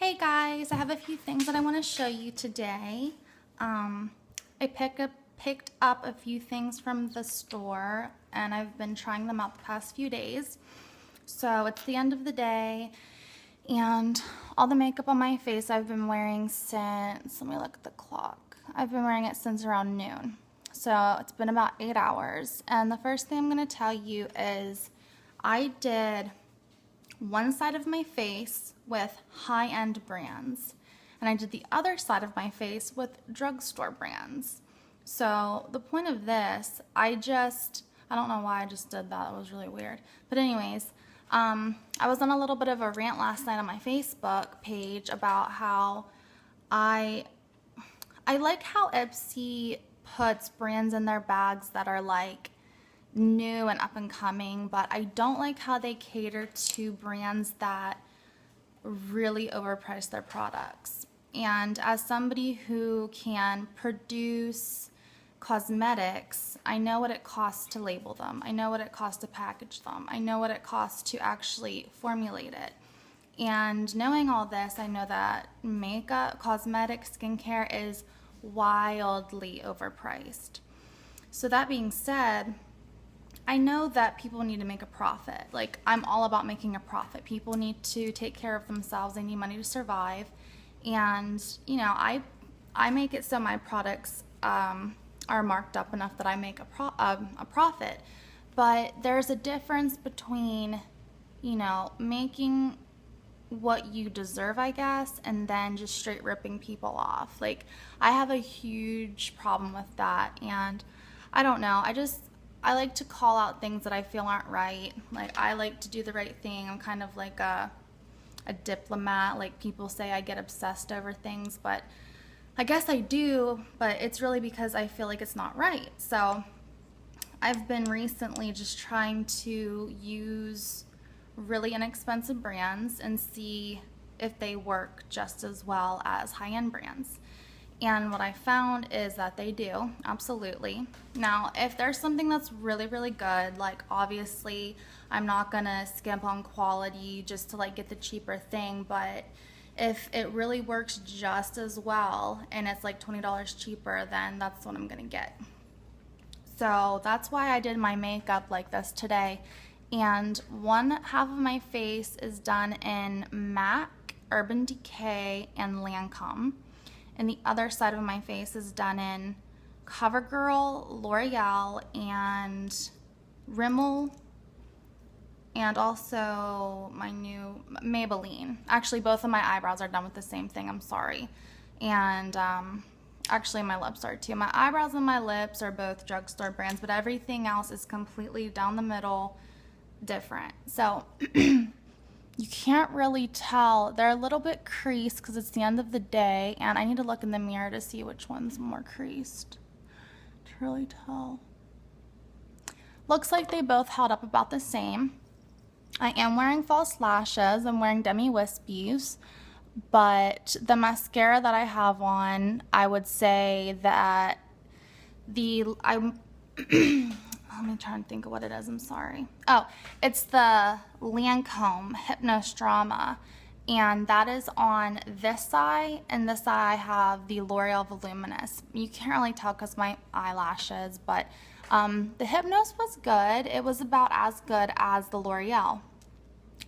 Hey guys, I have a few things that I want to show you today. I picked up a few things from the store and I've been trying them out the past few days. So it's the end of the day and all the makeup on my face I've been wearing since, let me look at the clock. I've been wearing it since around noon. So it's been about 8 hours. And the first thing I'm going to tell you is I did one side of my face with high-end brands and I did the other side of my face with drugstore brands. So the point of this, I don't know why I just did that. It was really weird. But anyways, I was on a little bit of a rant last night on my Facebook page about how I like how Ipsy puts brands in their bags that are like new and up and coming, but I don't like how they cater to brands that really overprice their products. And as somebody who can produce cosmetics, I know what it costs to label them. I know what it costs to package them. I know what it costs to actually formulate it. And knowing all this, I know that makeup, cosmetics, skincare is wildly overpriced. So that being said, I know that people need to make a profit. Like, I'm all about making a profit. People need to take care of themselves. They need money to survive. And, you know, I make it so my products are marked up enough that I make a profit. But there's a difference between, you know, making what you deserve, I guess, and then just straight ripping people off. Like, I have a huge problem with that. And I don't know. I like to call out things that I feel aren't right. Like, I like to do the right thing. I'm kind of like a diplomat. Like, people say I get obsessed over things, but I guess I do, but it's really because I feel like it's not right. So I've been recently just trying to use really inexpensive brands and see if they work just as well as high-end brands. And what I found is that they do, absolutely. Now, if there's something that's really, really good, like obviously I'm not gonna skimp on quality just to like get the cheaper thing, but if it really works just as well and it's like $20 cheaper, then that's what I'm gonna get. So that's why I did my makeup like this today. And one half of my face is done in MAC, Urban Decay, and Lancome. And the other side of my face is done in CoverGirl, L'Oreal, and Rimmel, and also my new Maybelline. Actually, both of my eyebrows are done with the same thing, I'm sorry. And actually my lips are too. My eyebrows and my lips are both drugstore brands, but everything else is completely down the middle, different. So you can't really tell. They're a little bit creased because it's the end of the day, and I need to look in the mirror to see which one's more creased to really tell. Looks like they both held up about the same. I am wearing false lashes. I'm wearing demi wispies, but the mascara that I have on, I would say that let me try and think of what it is, I'm sorry. Oh, it's the Lancome Hypnos Drama, and that is on this side, and this side I have the L'Oreal Voluminous. You can't really tell because my eyelashes, but the Hypnos was good. It was about as good as the L'Oreal.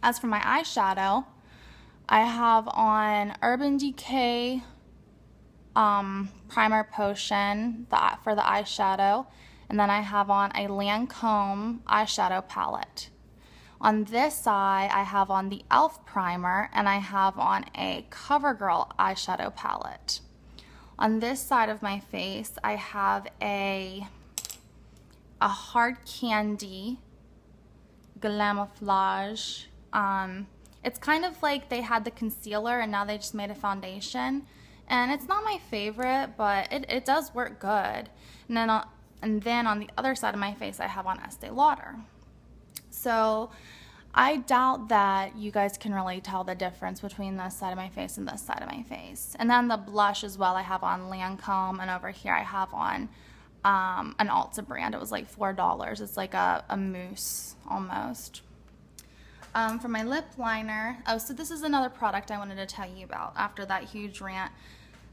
As for my eyeshadow, I have on Urban Decay Primer Potion for the eyeshadow. And then I have on a Lancome eyeshadow palette. On this side, I have on the e.l.f. primer, and I have on a CoverGirl eyeshadow palette. On this side of my face, I have a Hard Candy Glamouflage. It's kind of like they had the concealer and now they just made a foundation. And it's not my favorite, but it does work good. And then on the other side of my face, I have on Estee Lauder. So I doubt that you guys can really tell the difference between this side of my face and this side of my face. And then the blush as well, I have on Lancome, and over here I have on an Ulta brand. It was like $4. It's like a mousse almost. For my lip liner, oh, so this is another product I wanted to tell you about after that huge rant.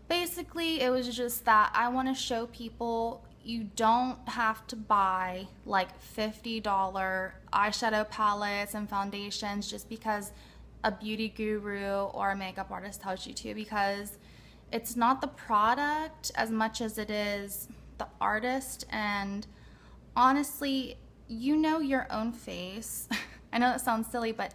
Basically, it was just that I want to show people you don't have to buy like $50 eyeshadow palettes and foundations just because a beauty guru or a makeup artist tells you to, because it's not the product as much as it is the artist. And honestly, you know your own face. I know that sounds silly, but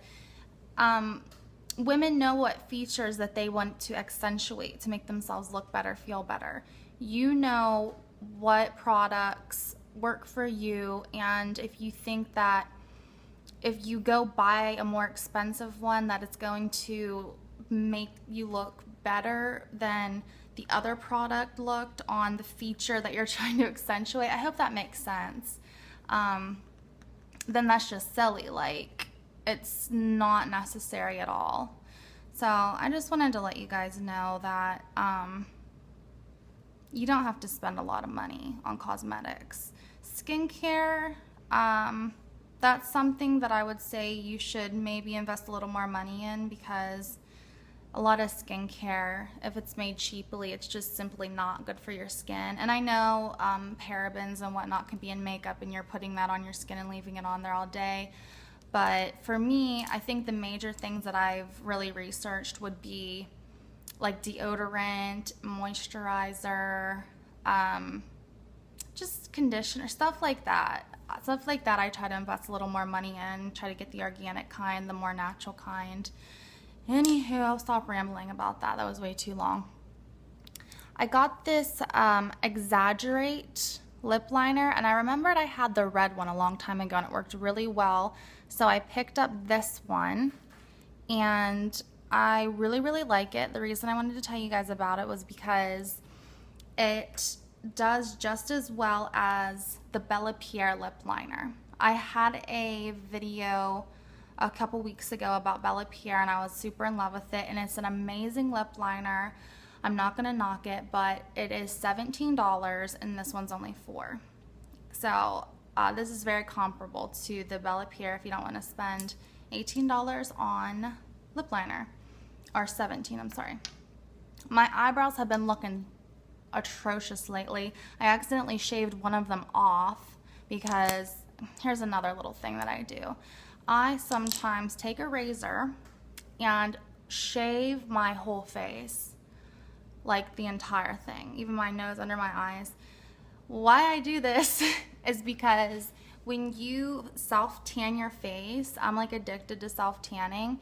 women know what features that they want to accentuate to make themselves look better, feel better. You know what products work for you, and if you think that if you go buy a more expensive one that it's going to make you look better than the other product looked on the feature that you're trying to accentuate, I hope that makes sense. Then that's just silly. Like, it's not necessary at all. So I just wanted to let you guys know that you don't have to spend a lot of money on cosmetics. Skincare, that's something that I would say you should maybe invest a little more money in, because a lot of skincare, if it's made cheaply, it's just simply not good for your skin. And I know parabens and whatnot can be in makeup, and you're putting that on your skin and leaving it on there all day. But for me, I think the major things that I've really researched would be like deodorant, moisturizer, just conditioner, stuff like that. Stuff like that I try to invest a little more money in, try to get the organic kind, the more natural kind. Anywho, I'll stop rambling about that. That was way too long. I got this Exaggerate lip liner, and I remembered I had the red one a long time ago and it worked really well. So I picked up this one, and I really like it. The reason I wanted to tell you guys about it was because it does just as well as the Bella Pierre lip liner. I had a video a couple weeks ago about Bella Pierre, and I was super in love with it, and it's an amazing lip liner. I'm not gonna knock it, but it is $17 and this one's only $4. So this is very comparable to the Bella Pierre if you don't want to spend $18 on lip liner, or $17, I'm sorry. My eyebrows have been looking atrocious lately. I accidentally shaved one of them off, because here's another little thing that I do. I sometimes take a razor and shave my whole face, like the entire thing, even my nose, under my eyes. Why I do this is because when you self-tan your face, I'm like addicted to self-tanning,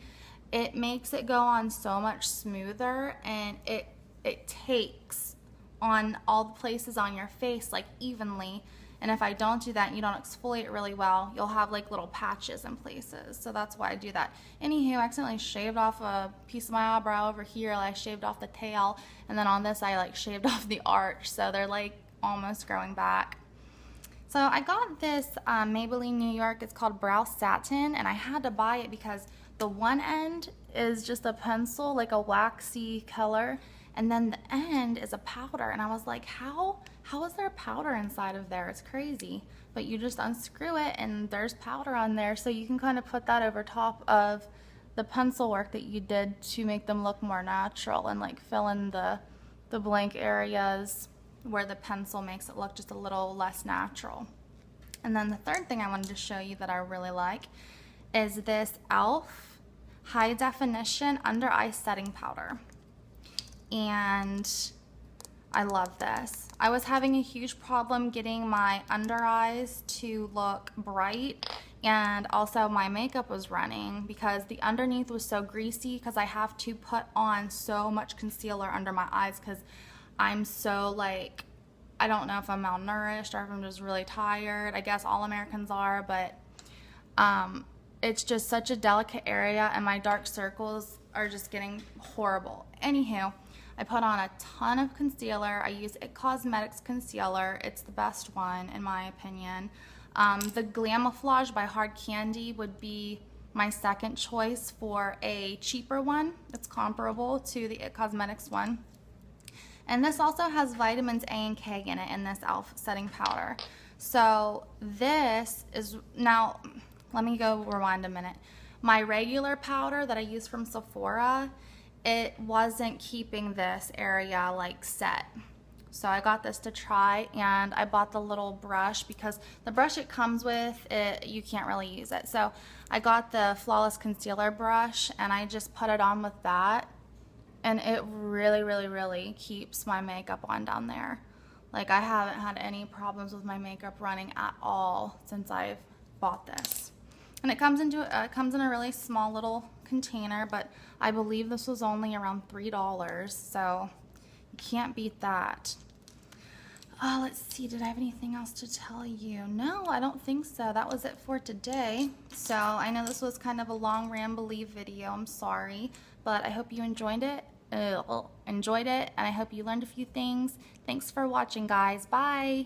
it makes it go on so much smoother, and it takes on all the places on your face like evenly. And if I don't do that and you don't exfoliate really well, you'll have like little patches in places. So that's why I do that. Anywho, I accidentally shaved off a piece of my eyebrow over here. I shaved off the tail, and then on this I like shaved off the arch. So they're like almost growing back. So I got this Maybelline New York. It's called Brow Satin, and I had to buy it because the one end is just a pencil, like a waxy color, and then the end is a powder. And I was like, how is there powder inside of there? It's crazy. But you just unscrew it and there's powder on there, so you can kind of put that over top of the pencil work that you did to make them look more natural, and like fill in the blank areas where the pencil makes it look just a little less natural. And then the third thing I wanted to show you that I really like is this e.l.f. High Definition Under Eye Setting Powder. And I love this. I was having a huge problem getting my under eyes to look bright, and also my makeup was running because the underneath was so greasy, because I have to put on so much concealer under my eyes because I'm so, like, I don't know if I'm malnourished or if I'm just really tired. I guess all Americans are, but it's just such a delicate area, and my dark circles are just getting horrible. Anywho, I put on a ton of concealer. I use It Cosmetics concealer. It's the best one in my opinion. The Glamouflage by Hard Candy would be my second choice for a cheaper one that's comparable to the It Cosmetics one. And this also has vitamins A and K in it, in this e.l.f. setting powder. So this is, now let me go rewind a minute. My regular powder that I use from Sephora, it wasn't keeping this area like set. So I got this to try, and I bought the little brush because the brush it comes with, you can't really use it. So I got the Flawless Concealer brush, and I just put it on with that, and it really keeps my makeup on down there. Like, I haven't had any problems with my makeup running at all since I've bought this. And it comes in a really small little container, but I believe this was only around $3, so you can't beat that. Oh, let's see, did I have anything else to tell you? No, I don't think so. That was it for today. So I know this was kind of a long rambly video, I'm sorry, but I hope you enjoyed it. And I hope you learned a few things. Thanks for watching, guys. Bye.